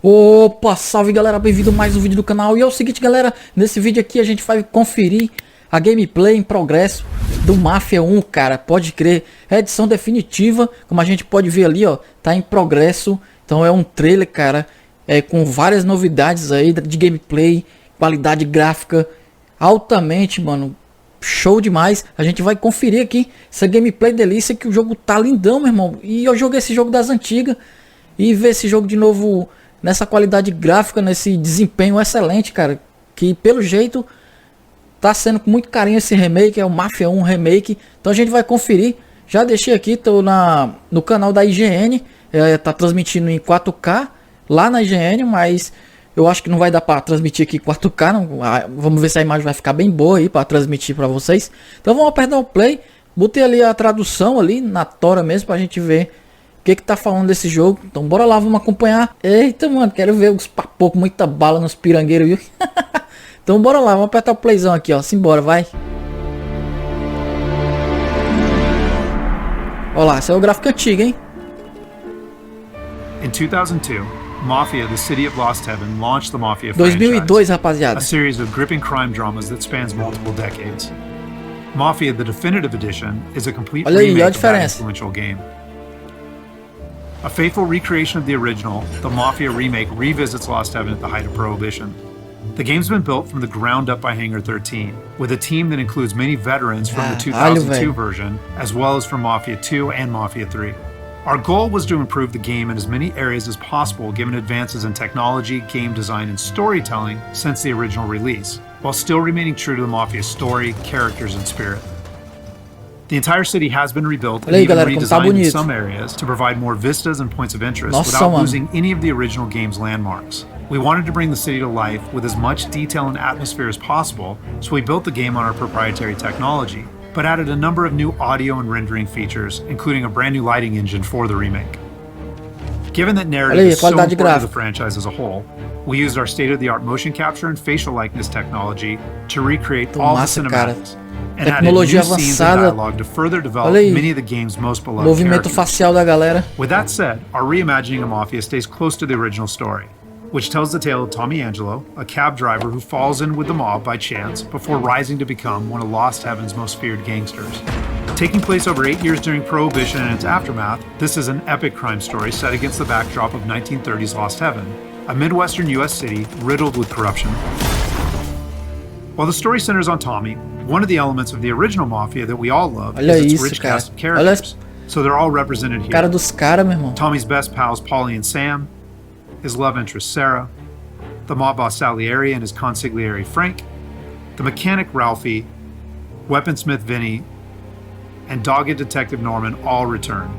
Opa, salve galera, bem-vindo a mais um vídeo do canal. E é o seguinte galera, nesse vídeo aqui a gente vai conferir a gameplay em progresso do Mafia 1, cara, pode crer. É a edição definitiva, como a gente pode ver ali, ó, tá em progresso. Então é um trailer, cara, com várias novidades aí de gameplay, qualidade gráfica altamente, mano, show demais. A gente vai conferir aqui essa gameplay delícia, que o jogo tá lindão, meu irmão. E eu joguei esse jogo das antigas e ver esse jogo de novo nessa qualidade gráfica, nesse desempenho excelente, cara, que pelo jeito tá sendo com muito carinho esse remake, é o Mafia 1 Remake. Então a gente vai conferir. Já deixei aqui, tô no canal da IGN, tá transmitindo em 4K lá na IGN, mas eu acho que não vai dar para transmitir aqui 4K, não. Vamos ver se a imagem vai ficar bem boa aí para transmitir para vocês. Então vamos apertar o play, botei ali a tradução ali na tora mesmo pra gente ver o que tá falando desse jogo. Então bora lá, vamos acompanhar. Eita, mano, quero ver os papocos, muita bala nos pirangueiros, viu? Então bora lá, vamos apertar o playzão aqui, ó. Simbora, vai. Olha lá, esse é o gráfico antigo, hein? In 2002, Mafia, the City of Lost Heaven, launched the Mafia 2002, franchise, rapaziada. a series of gripping crime dramas that spans multiple decades. Mafia, the Definitive Edition, is a complete remake of that influential game. A faithful recreation of the original, the Mafia remake revisits Lost Heaven at the height of Prohibition. The game's been built from the ground up by Hangar 13, with a team that includes many veterans from the 2002 version, as well as from Mafia 2 and Mafia 3. Our goal was to improve the game in as many areas as possible given advances in technology, game design, and storytelling since the original release, while still remaining true to the Mafia story, characters, and spirit. The entire city has been rebuilt and even redesigned in some areas to provide more vistas and points of interest without losing any of the original game's landmarks. We wanted to bring the city to life with as much detail and atmosphere as possible, so we built the game on our proprietary technology, but added a number of new audio and rendering features, including a brand new lighting engine for the remake. Given that narrative is so important to the franchise as a whole, we used our state-of-the-art motion capture and facial likeness technology to recreate all the cinematics, and added new scenes and dialogue to further develop many of the game's most beloved characters. Facial da galera. With that said, our reimagining of Mafia stays close to the original story, which tells the tale of Tommy Angelo, a cab driver who falls in with the mob by chance before rising to become one of Lost Heaven's most feared gangsters. Taking place over 8 years during Prohibition and its aftermath, this is an epic crime story set against the backdrop of 1930s Lost Heaven, a Midwestern U.S. city riddled with corruption. While the story centers on Tommy, one of the elements of the original Mafia that we all love is its rich cast of characters, so they're all represented here. Tommy's best pals Paulie and Sam, his love interest Sarah, the mob boss Salieri and his consigliere Frank, the mechanic Ralphie, weaponsmith Vinny, and dogged detective Norman all return.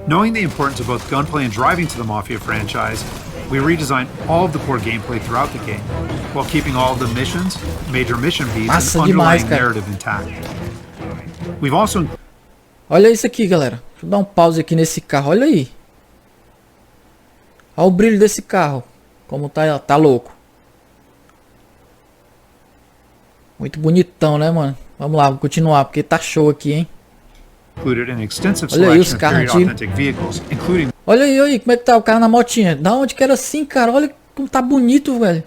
Knowing the importance of both gunplay and driving to the Mafia franchise, we redesigned all of the core gameplay throughout the game, while keeping all of the missions, major mission beats, and underlying narrative intact. We've also... Olha isso aqui, galera. Deixa eu dar um pause aqui nesse carro, olha aí. Olha o brilho desse carro, como tá louco. Muito bonitão, né, mano? Vamos lá, vamos continuar, porque tá show aqui, hein? Olha aí os carros antigos. Olha aí, como é que tá o carro na motinha? Da onde que era assim, cara? Olha como tá bonito, velho.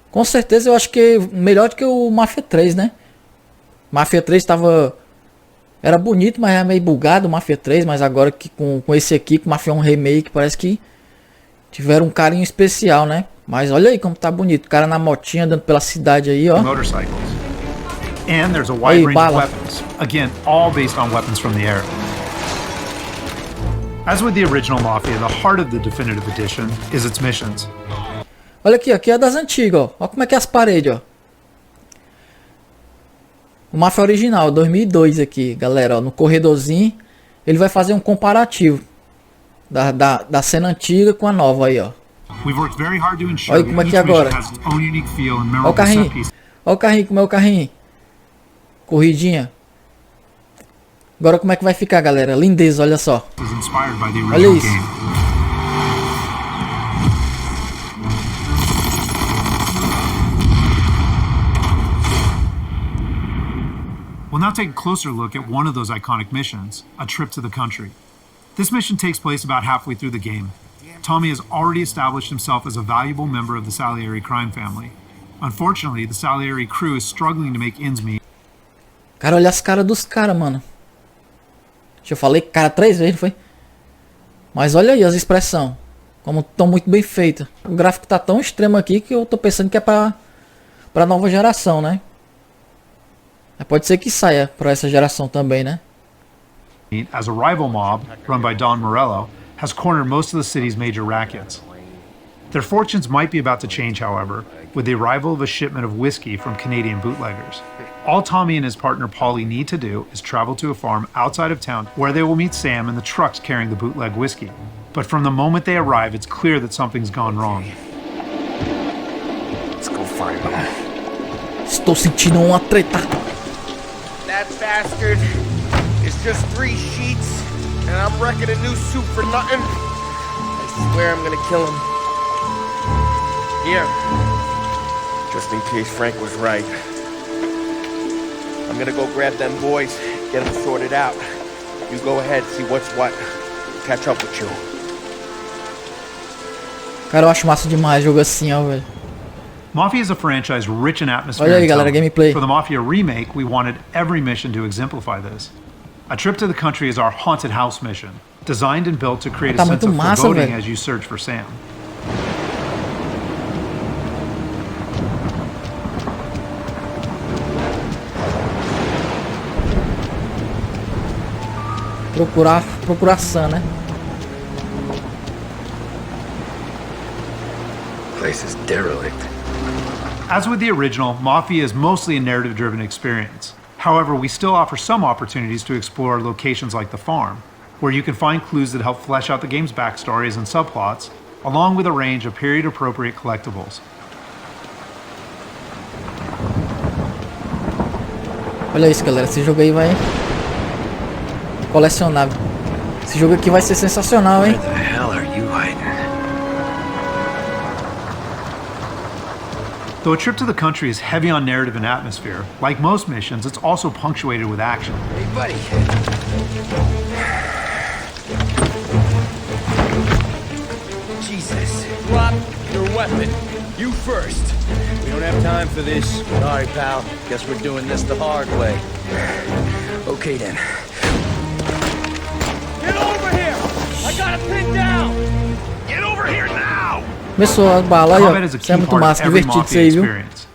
Com certeza eu acho que é melhor do que o Mafia 3, né? Mafia 3 era bonito, mas era meio bugado o Mafia 3, mas agora que com esse aqui, com o Mafia 1 Remake, parece que tiveram um carinho especial, né? Mas olha aí como tá bonito, o cara na motinha andando pela cidade aí, ó. And there's a wide range of weapons, again, all based on weapons from the era. As with the original Mafia, the heart of the Definitive Edition is its missions. Olha aqui é das antigas, ó. Olha como é que é as paredes, ó. O Mafia original, 2002 aqui, galera, ó, no corredorzinho, ele vai fazer um comparativo da cena antiga com a nova aí, ó. Olha como é que é agora. Olha o carrinho. Olha o carrinho, como é o carrinho. Corridinha. Agora como é que vai ficar, galera? Lindeza, olha só. Olha isso. We'll now take a closer look at one of those iconic missions, a trip to the country. This mission takes place about halfway through the game, Tommy has already established himself as a valuable member of the Salieri crime family. Unfortunately, the Salieri crew is struggling to make ends meet. Cara, olha as caras dos caras, mano. Eu falei cara 3 vezes, não foi? Mas olha aí as expressões. Como estão muito bem feitas. O gráfico tá tão extremo aqui que eu tô pensando que é pra nova geração, né? Mas pode ser que saia pra essa geração também, né? As a rival mob, run by Don Morello, has cornered most of the city's major rackets. Their fortunes might be about to change, however, with the arrival of a shipment of whiskey from Canadian bootleggers. All Tommy and his partner Paulie need to do is travel to a farm outside of town where they will meet Sam and the trucks carrying the bootleg whiskey. But from the moment they arrive, it's clear that something's gone wrong. Let's go find them. Estou sentindo uma treta. That bastard is just 3 sheets, and I'm wrecking a new suit for nothing. I swear I'm gonna kill him. Here, just in case Frank was right. I'm gonna go grab them boys, get them sorted out. You go ahead, see what's what. Catch up with you. Cara, eu acho massa demais jogo assim, ó, velho. Mafia is a franchise rich in atmosphere. Olha aí, galera, gameplay. For the Mafia remake, we wanted every mission to exemplify this. A trip to the country is our haunted house mission, designed and built to create a sense of foreboding as you search for Sam. Procuração, né? Place is derelict. As with the original, Mafia is mostly a narrative-driven experience. However, we still offer some opportunities to explore locations like the farm, where you can find clues that help flesh out the game's backstories and subplots, along with a range of period-appropriate collectibles. Olha isso, galera, esse jogo aí vai colecionável. Esse jogo aqui vai ser sensacional, hein? Where the hell are you hiding? Though a trip to the country is heavy on narrative and atmosphere, like most missions, it's also punctuated with action. Hey, buddy. Jesus. Drop your weapon. You first. We don't have time for this. Sorry, pal. Guess we're doing this the hard way. Okay, then. Get over here! I got it pinned down! Get over here now! Começou a bala aí, ó. Isso é muito massa, divertido isso aí, viu?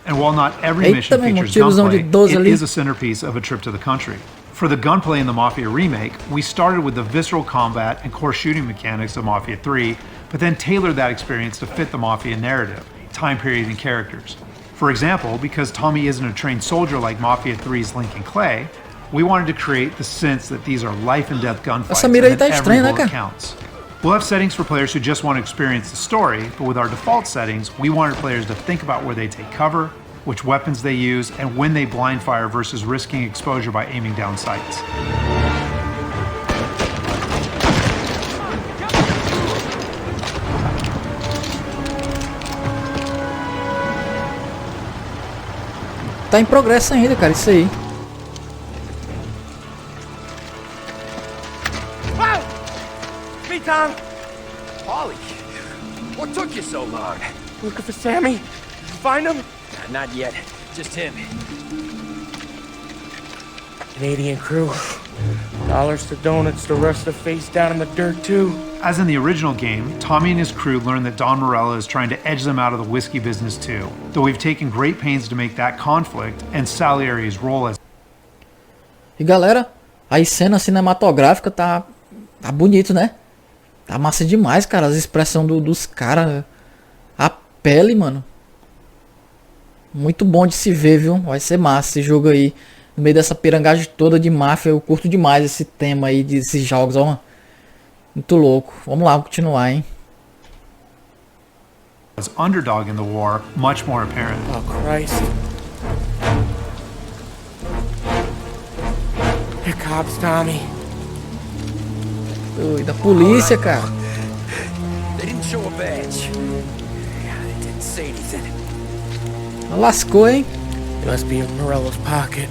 And while not every mission features gunplay, it is a centerpiece of a trip to the country. For the gunplay in the Mafia remake, we started with the visceral combat and core shooting mechanics of Mafia 3, but then tailored that experience to fit the Mafia narrative, time period, and characters. For example, because Tommy isn't a trained soldier like Mafia 3's Lincoln Clay, we wanted to create the sense that these are life and death gunfights and that every bullet counts. We'll have settings for players who just want to experience the story, but with our default settings, we wanted players to think about where they take cover, which weapons they use, and when they blind fire versus risking exposure by aiming down sights. Tá em progresso ainda, cara, isso aí. Tom? Paulie, what took you so long? Looking for Sammy? Did you find him? Not yet. Just him. Canadian crew. Dollars to donuts, the rest of the face down in the dirt too. As in the original game, Tommy and his crew learn that Don Morello is trying to edge them out of the whiskey business too, though we've taken great pains to make that conflict and Salieri's role as... E galera, a cena cinematográfica tá bonito, né? Tá massa demais, cara, as expressões dos caras, a pele, mano. Muito bom de se ver, viu? Vai ser massa esse jogo aí. No meio dessa pirangagem toda de máfia, eu curto demais esse tema aí, desses jogos, ó. Muito louco. Vamos lá, continuar, hein? As underdog in the war, much more apparent. Oh, Christ. Here cops, Tommy. Da polícia, cara. They didn't show a badge. They didn't say anything. Lascou, hein? It must be in Morello's pocket.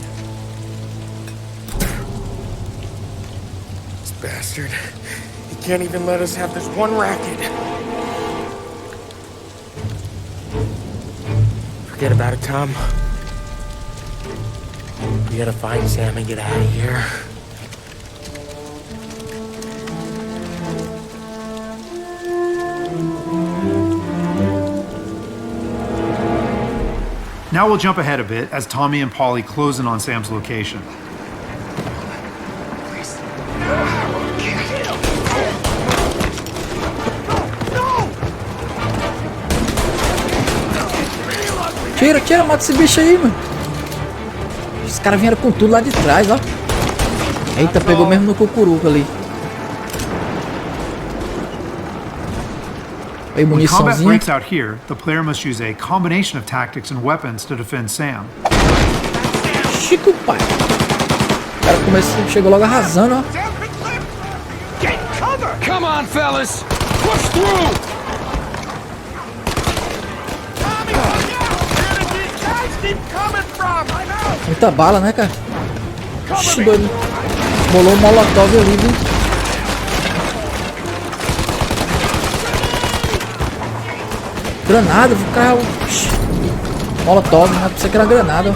This bastard. He Can't even let us have this one racket. Forget about it, Tom. We gotta find Sam and get out of here. Now we'll jump ahead a bit as Tommy and Polly close in on Sam's location. Tira, mata esse bicho aí, mano. Os caras vieram com tudo lá de trás, ó. Eita, pegou mesmo no cucuruco ali. Aí, When combat muniçãozinha. breaks out here, the player must use a combination of tactics and weapons to defend Sam. Chico, pai. O cara começou, chegou logo arrasando, ó. Get cover! Come on, fellas! Push through! Muita bala, né, cara? Ixi, doido. Bolou um molotov ali, viu? Granada, o cara. Ixi. Molotov, né? Pensei que era granada.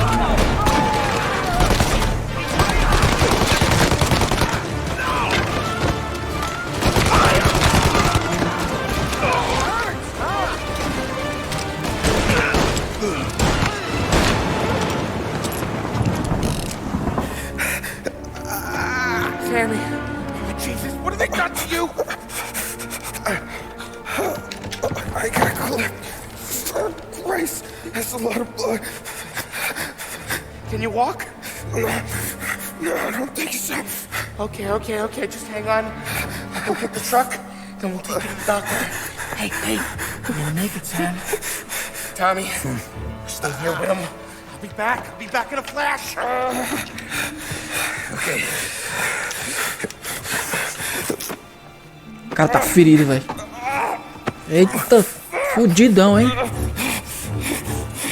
Sammy, Jesus, what have they done to you? I got clipped. Oh, Christ, that's a lot of blood. Can you walk? No, I don't think so. Okay, just hang on. I'll go get the truck, then we'll take you to the doctor. Hey, you're gonna make it, Sam. Tommy, stay here with him. I'll be back in a flash. Okay. O cara tá ferido, velho. Eita, fudidão, hein?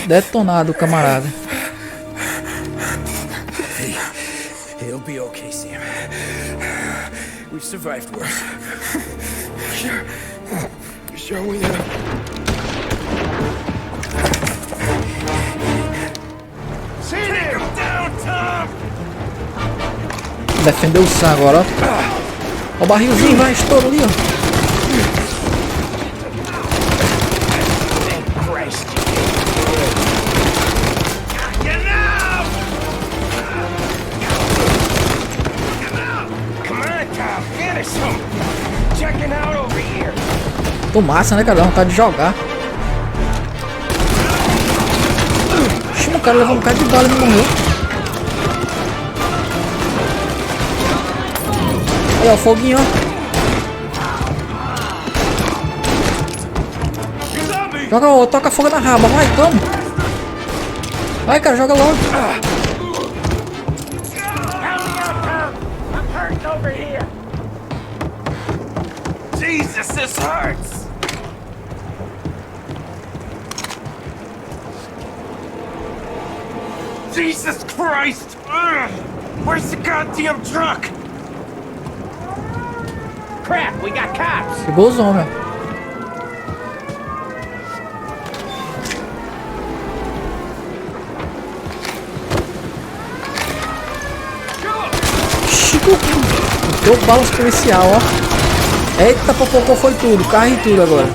Detonado o camarada. It'll be okay, Sam. We've survived worse. Sure we have. Take him down, Tom! Defendeu o Sam agora, ó. Ó o barrilzinho, vai, estouro ali, ó. Tô massa, né, cara? Dá vontade de jogar. Ixi, o cara levou um bocado de bala e não morreu. Olha o foguinho, ó. Joga, toca fogo na raba, vai, toma. Vai, cara, joga logo. Jesus, this hurts! Jesus Christ! Ugh. Where's the goddamn truck? Crap, we got cops! Pegou os homens. Chico, deu balas policial, ó. Eita, popocô, foi tudo, carro e tudo agora.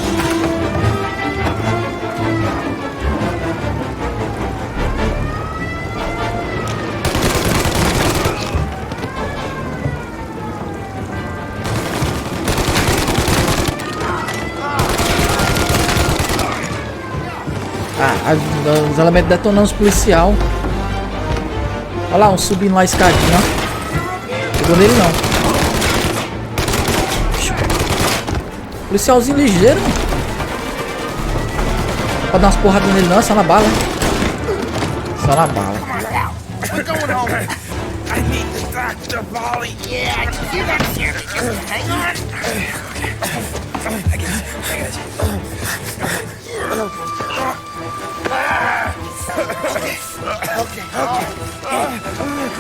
Ah, os elementos detonando os policial. Olha lá, um subindo lá a escadinha, ó. Pegou nele não. Policialzinho ligeiro. Pode dar umas porradas nele não, só na bala. Só na bala.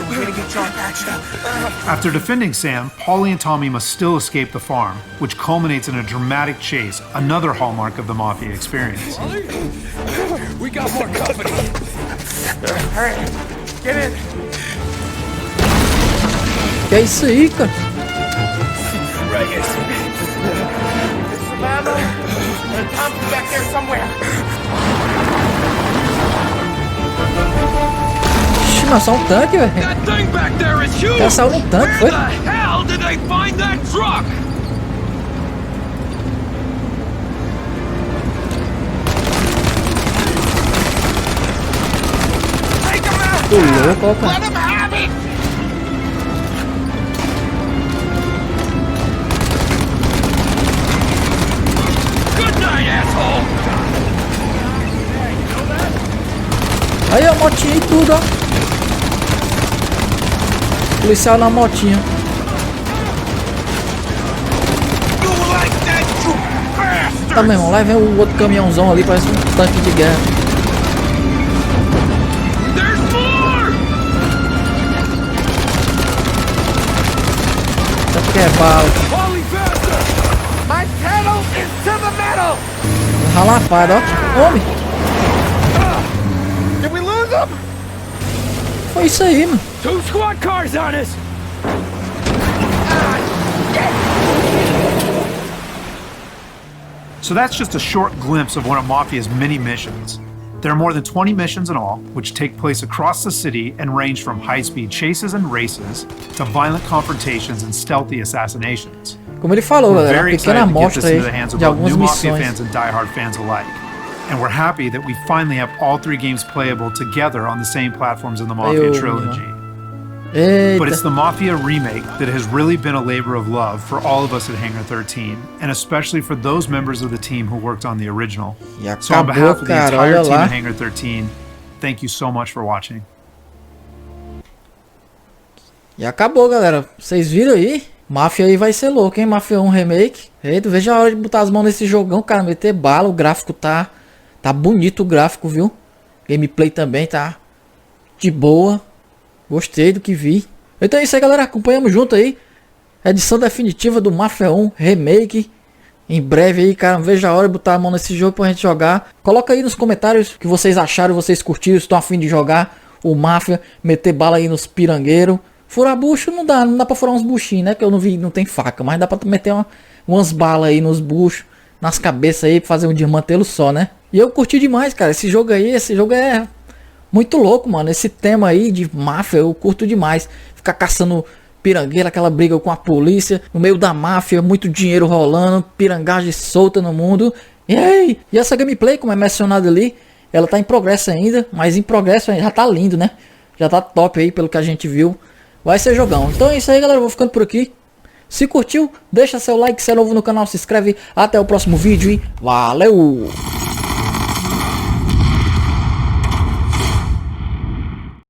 We're gonna get After defending Sam, Paulie and Tommy must still escape the farm, which culminates in a dramatic chase, another hallmark of the Mafia experience. We got more company. All right, get in. Que é isso aí, cara? There's some ammo and a Thompson back there somewhere. Ixi, mas só um tanque, velho. That thing back there is huge. Ela saiu no tanque, foi? Where the hell did they find that truck? Take him out. Tô louco, ó, cara. Let him have it. Good night, asshole. Aí, a motinha e tudo, ó. Policial na motinha. You like that, you bastard? Tá, meu irmão, lá vem o outro caminhãozão ali, parece um tanque de guerra. There's more. Tanque que é bala. Paulie, faster. My pedal is to the metal. Ralapado, ó. Homem, Did we lose him? foi isso aí, mano. 2 squad cars on us. So that's just a short glimpse of one of Mafia's many missions. There are more than 20 missions in all, which take place across the city and range from high-speed chases and races to violent confrontations and stealthy assassinations. Como ele falou, We're galera, very uma pequena excited to get amostra this aí into the hands of de both algumas new Mafia missões. fans and die-hard fans alike. And we're happy that we finally have all 3 games playable together on the same platforms in the Mafia Ai, ô, trilogy. But it's Eita, the Mafia remake that has really been a labor of love for all of us at Hangar 13, and especially for those members of the team who worked on the original. e So on acabou, behalf of the cara, entire olha team lá. at Hangar 13, thank you so much for watching. E acabou, galera. Vocês viram aí? Mafia aí vai ser louco, hein? Mafia 1 Remake. Eita, veja a hora de botar as mãos nesse jogão, cara. Meter bala, o gráfico tá bonito o gráfico, viu? Gameplay também tá de boa. Gostei do que vi. Então é isso aí, galera. Acompanhamos junto aí. Edição definitiva do Mafia 1 Remake. Em breve aí, cara. Veja a hora de botar a mão nesse jogo pra gente jogar. Coloca aí nos comentários o que vocês acharam, vocês curtiram, estão a fim de jogar o Mafia. Meter bala aí nos pirangueiros. Furar bucho não dá pra furar uns buchinhos, né? Que eu não vi, não tem faca. Mas dá pra meter umas balas aí nos buchos, nas cabeças aí, pra fazer um desmantelo só, né? E eu curti demais, cara. Esse jogo é muito louco, mano. Esse tema aí de máfia eu curto demais. Ficar caçando pirangueira, aquela briga com a polícia, no meio da máfia, muito dinheiro rolando, pirangagem solta no mundo. E aí? E essa gameplay, como é mencionado ali, ela tá em progresso ainda, mas em progresso já tá lindo, né? Já tá top aí pelo que a gente viu. Vai ser jogão. Então é isso aí, galera. Eu vou ficando por aqui. Se curtiu, deixa seu like. Se é novo no canal, se inscreve. Até o próximo vídeo e valeu!